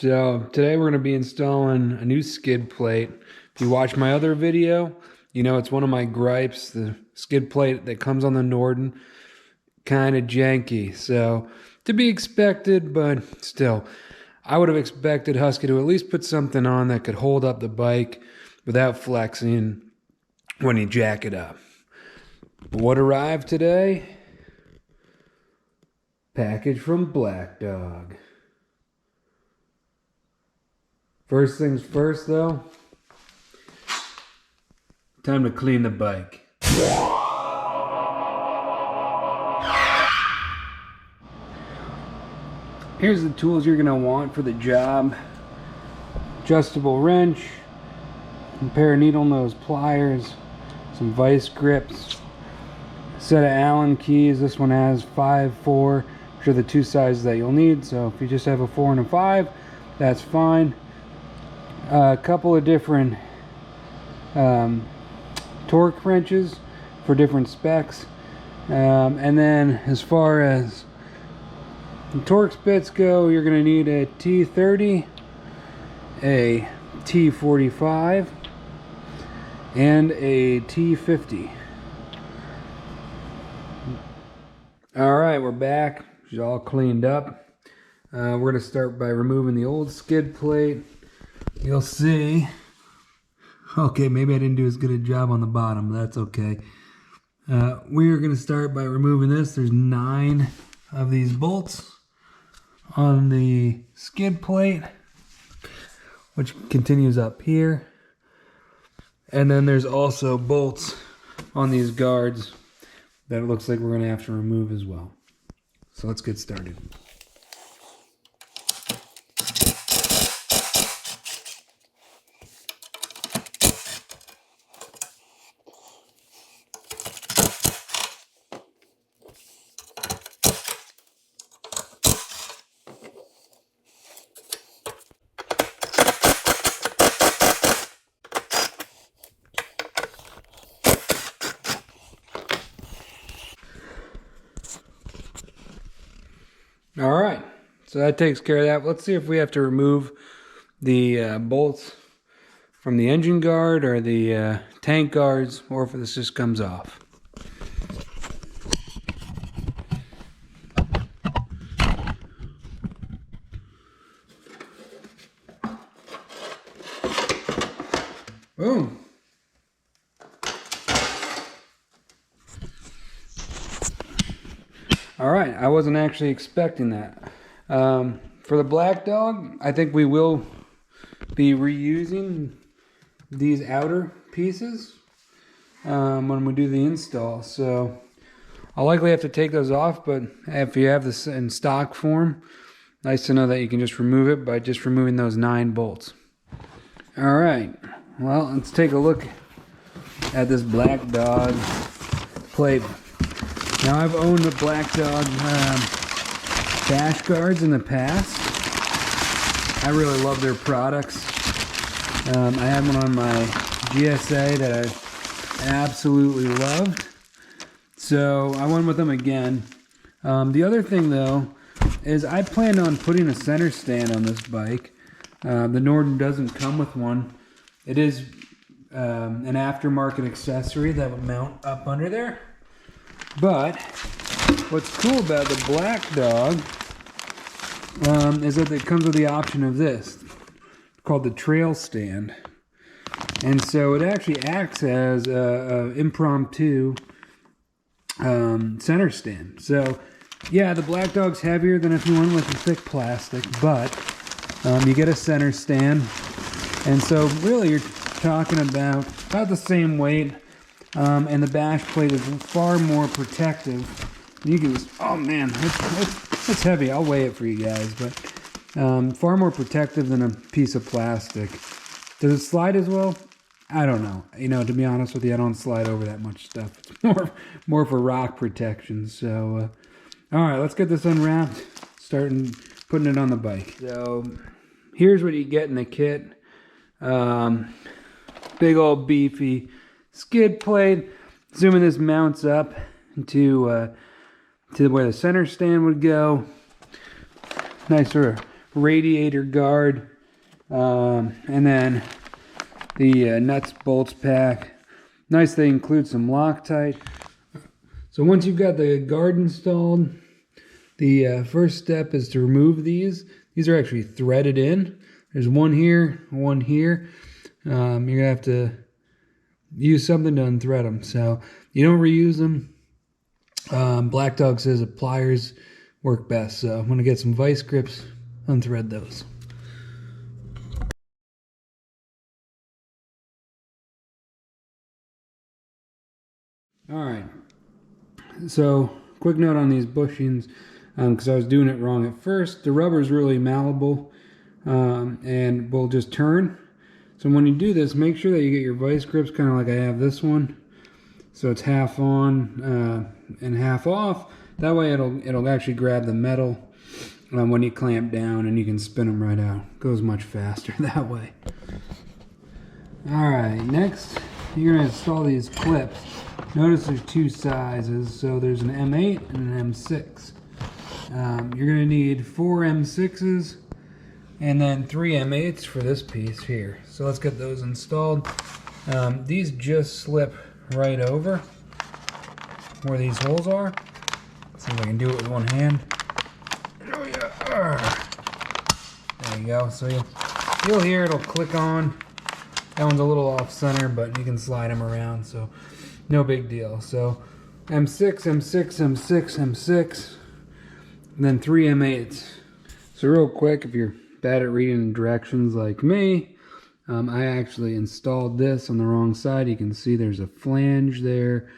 So today we're going to be installing a new skid plate. If you watch my other video, you know it's one of my gripes. The skid plate that comes on the Norden, kind of janky. So to be expected, but still, I would have expected Husky to at least put something on that could hold up the bike without flexing when you jack it up. What arrived today? Package from Black Dog. First things first though, time to clean the bike. Here's the tools you're gonna want for the job. Adjustable wrench, a pair of needle nose pliers, some vice grips, a set of Allen keys. This one has 5, 4, which are the two sizes that you'll need. So if you just have a 4 and a 5, that's fine. A couple of different torque wrenches for different specs, and then as far as the torque bits go, you're going to need a T30, a T45, and a T50. Alright, we're back. She's all cleaned up. We're going to start by removing the old skid plate. You'll see. Okay, maybe I didn't do as good a job on the bottom, but that's okay. We are going to start by removing this. There's 9 of these bolts on the skid plate, which continues up here. And then there's also bolts on these guards that it looks like we're going to have to remove as well. So let's get started. All right, so that takes care of that. Let's see if we have to remove the bolts from the engine guard or the tank guards, or if this just comes off. Boom. All right, I wasn't actually expecting that. For the Black Dog, I think we will be reusing these outer pieces when we do the install. So I'll likely have to take those off, but if you have this in stock form, nice to know that you can just remove it by just removing those 9 bolts. All right, well, let's take a look at this Black Dog plate. Now, I've owned the Black Dog dash guards in the past. I really love their products. I have one on my GSA that I absolutely loved. So I went with them again. The other thing though is I planned on putting a center stand on this bike. The Norden doesn't come with one. It is an aftermarket accessory that would mount up under there. But what's cool about the Black Dog is that it comes with the option of this, called the trail stand. And so it actually acts as an impromptu center stand. So yeah, the Black Dog's heavier than if you went with a thick plastic, but you get a center stand. And so really you're talking about the same weight. And the bash plate is far more protective. You can just, oh man, it's heavy. I'll weigh it for you guys, but far more protective than a piece of plastic. Does it slide as well? I don't know. You know, to be honest with you, I don't slide over that much stuff. It's more for rock protection. So, all right, let's get this unwrapped. Starting putting it on the bike. So, here's what you get in the kit. Big old beefy skid plate. Assuming this mounts up to where the center stand would go. Nice sort of radiator guard, and then the nuts bolts pack. Nice, they include some Loctite. So once you've got the guard installed, the first step is to remove these. These are actually threaded in. There's one here, one here. You're gonna have to use something to unthread them. So you don't reuse them. Black Dog says that pliers work best. So I'm gonna get some vice grips, unthread those. All right. So quick note on these bushings, because I was doing it wrong at first. The rubber is really malleable and will just turn. So when you do this, make sure that you get your vice grips kind of like I have this one. So it's half on and half off. That way it'll actually grab the metal when you clamp down, and you can spin them right out. It goes much faster that way. All right, next you're gonna install these clips. Notice there's two sizes, so there's an M8 and an M6. You're gonna need 4 M6s and then 3 M8s for this piece here. So let's get those installed. These just slip right over where these holes are. Let's see if I can do it with one hand. Oh yeah. There you go. So you'll hear it'll click on. That one's a little off center, but you can slide them around, so no big deal. So M6, M6, M6, M6, and then 3 M8s. So real quick, if you're bad at reading directions like me, I actually installed this on the wrong side. You can see there's a flange there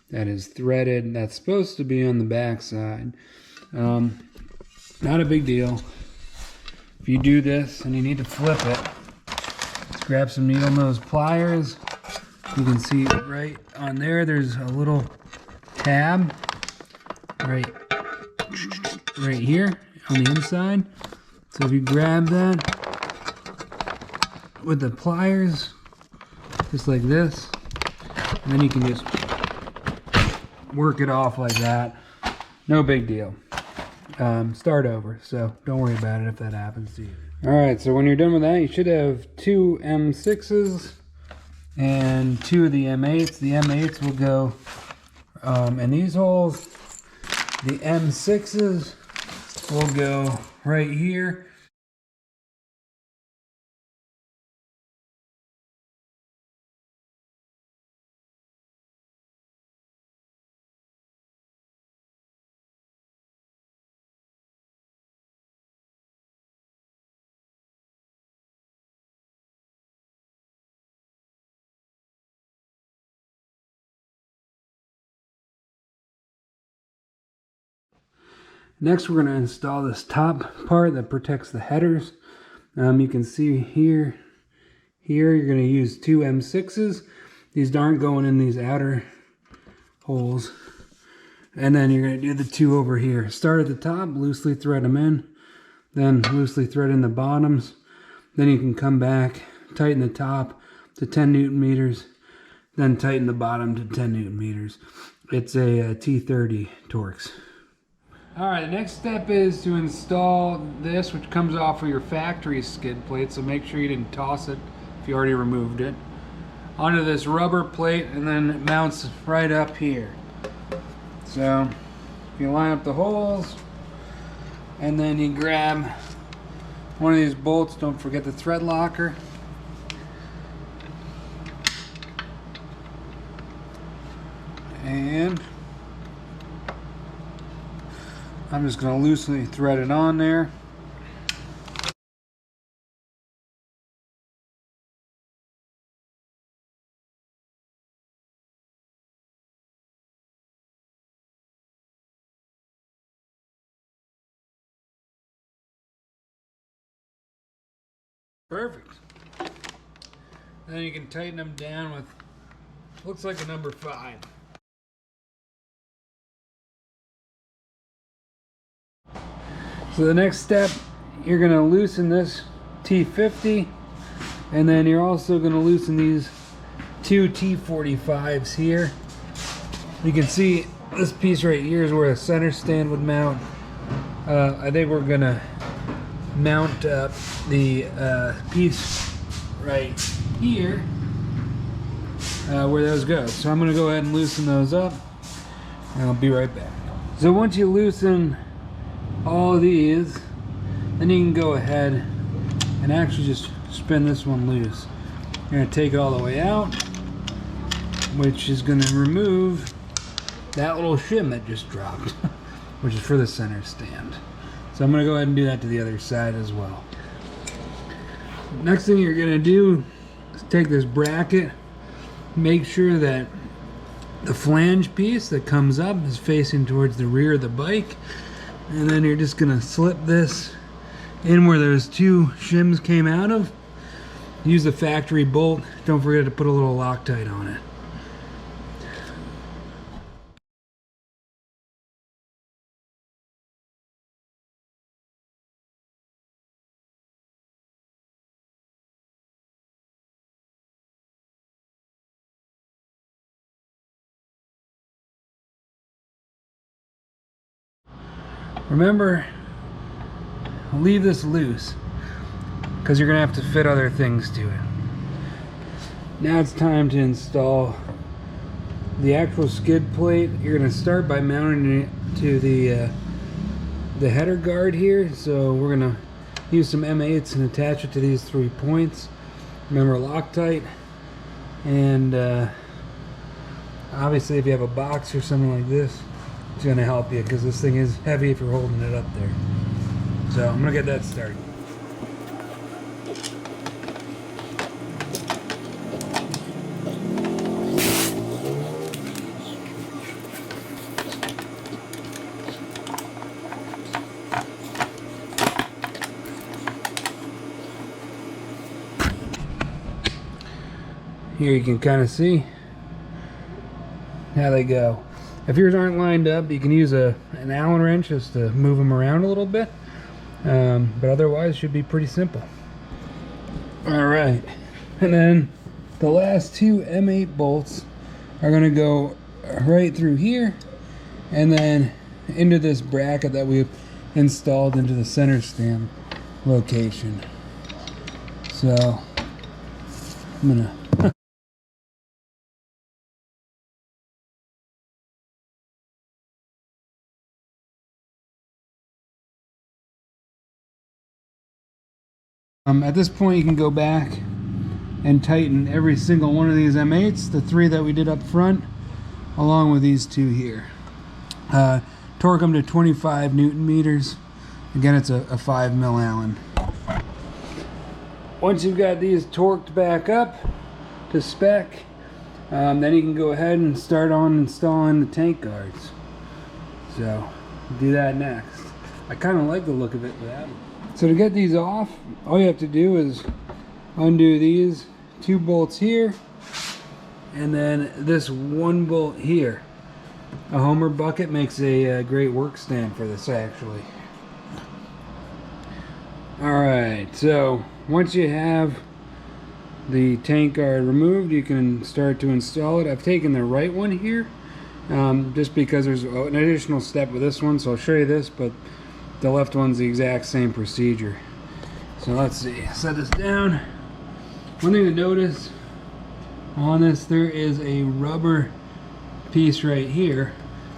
that is threaded. That's supposed to be on the back side. Not a big deal. If you do this and you need to flip it, just grab some needle nose pliers. You can see right on there, there's a little tab right here on the inside. So if you grab that with the pliers, just like this, and then you can just work it off like that. No big deal. Start over, so don't worry about it if that happens to you. Alright, so when you're done with that, you should have 2 M6s and 2 of the M8s. The M8s will go in these holes. The M6s will go right here. Next, we're going to install this top part that protects the headers. You can see here you're going to use 2 M6s. These aren't going in these outer holes. And then you're going to do the 2 over here. Start at the top, loosely thread them in, then loosely thread in the bottoms. Then you can come back, tighten the top to 10 Newton meters, then tighten the bottom to 10 Newton meters. It's a T30 Torx. Alright, the next step is to install this, which comes off of your factory skid plate, so make sure you didn't toss it if you already removed it, onto this rubber plate, and then it mounts right up here. So you line up the holes, and then you grab one of these bolts. Don't forget the thread locker. And I'm just going to loosely thread it on there. Perfect. Then you can tighten them down with, looks like a number 5. So the next step, you're going to loosen this T50, and then you're also going to loosen these 2 T45s here. You can see this piece right here is where a center stand would mount. I think we're going to mount cramped up the piece right here where those go. So I'm going to go ahead and loosen those up, and I'll be right back. So once you loosen all of these, then you can go ahead and actually just spin this one loose. You're going to take it all the way out, which is going to remove that little shim that just dropped, which is for the center stand. So I'm going to go ahead and do that to the other side as well. Next thing you're going to do is take this bracket, make sure that the flange piece that comes up is facing towards the rear of the bike, and then you're just going to slip this in where those two shims came out of. Use the factory bolt. Don't forget to put a little Loctite on it. Remember, leave this loose because you're going to have to fit other things to it. Now it's time to install the actual skid plate. You're going to start by mounting it to the header guard here. So we're going to use some M8s and attach it to these 3 points. Remember, Loctite, and obviously if you have a box or something like this, it's going to help you because this thing is heavy if you're holding it up there. So I'm going to get that started. Here you can kind of see how they go. If yours aren't lined up, you can use an Allen wrench just to move them around a little bit. But otherwise, it should be pretty simple. Alright, and then the last two M8 bolts are going to go right through here and then into this bracket that we've installed into the center stand location. So I'm going to at this point, you can go back and tighten every single one of these M8s, the 3 that we did up front, along with these 2 here. Torque them to 25 Newton meters. Again, it's a 5 mil Allen. Once you've got these torqued back up to spec, then you can go ahead and start on installing the tank guards. So, do that next. I kind of like the look of it without it. So to get these off, all you have to do is undo these 2 bolts here, and then this 1 bolt here. A Homer bucket makes a great work stand for this, actually. Alright, so once you have the tank guard removed, you can start to install it. I've taken the right one here, just because there's an additional step with this one, so I'll show you this, but the left one's the exact same procedure. So let's see, set this down. One thing to notice on this, there is a rubber piece right here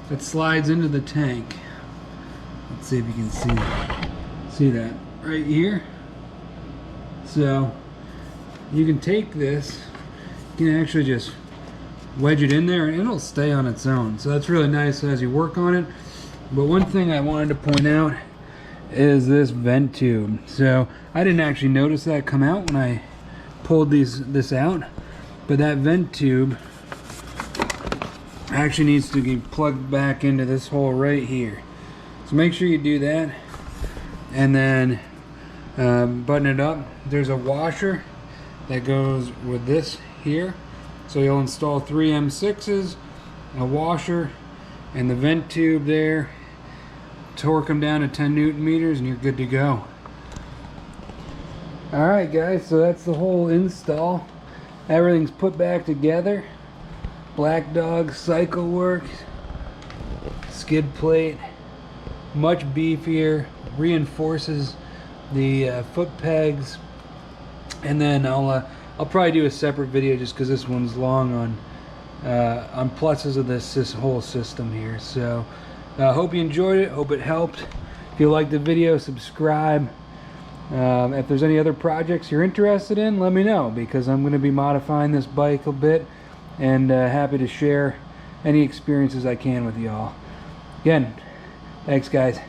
that slides into the tank. Let's see if you can see that right here. So you can take this, you can actually just wedge it in there and it'll stay on its own. So that's really nice as you work on it. But one thing I wanted to point out is this vent tube. So I didn't actually notice that come out when I pulled this out, but that vent tube actually needs to be plugged back into this hole right here. So make sure you do that, and then button it up. There's a washer that goes with this here, so you'll install 3 M6s, a washer, and the vent tube there. Torque them down to 10 Newton meters and you're good to go. Alright guys, so that's the whole install. Everything's put back together. Black Dog cycle work, skid plate, much beefier, reinforces the foot pegs, and then I'll probably do a separate video just because this one's long on pluses of this whole system here. So hope you enjoyed it, hope it helped. If you liked the video, subscribe. If there's any other projects you're interested in, let me know, because I'm going to be modifying this bike a bit, and happy to share any experiences I can with y'all. Again, thanks guys.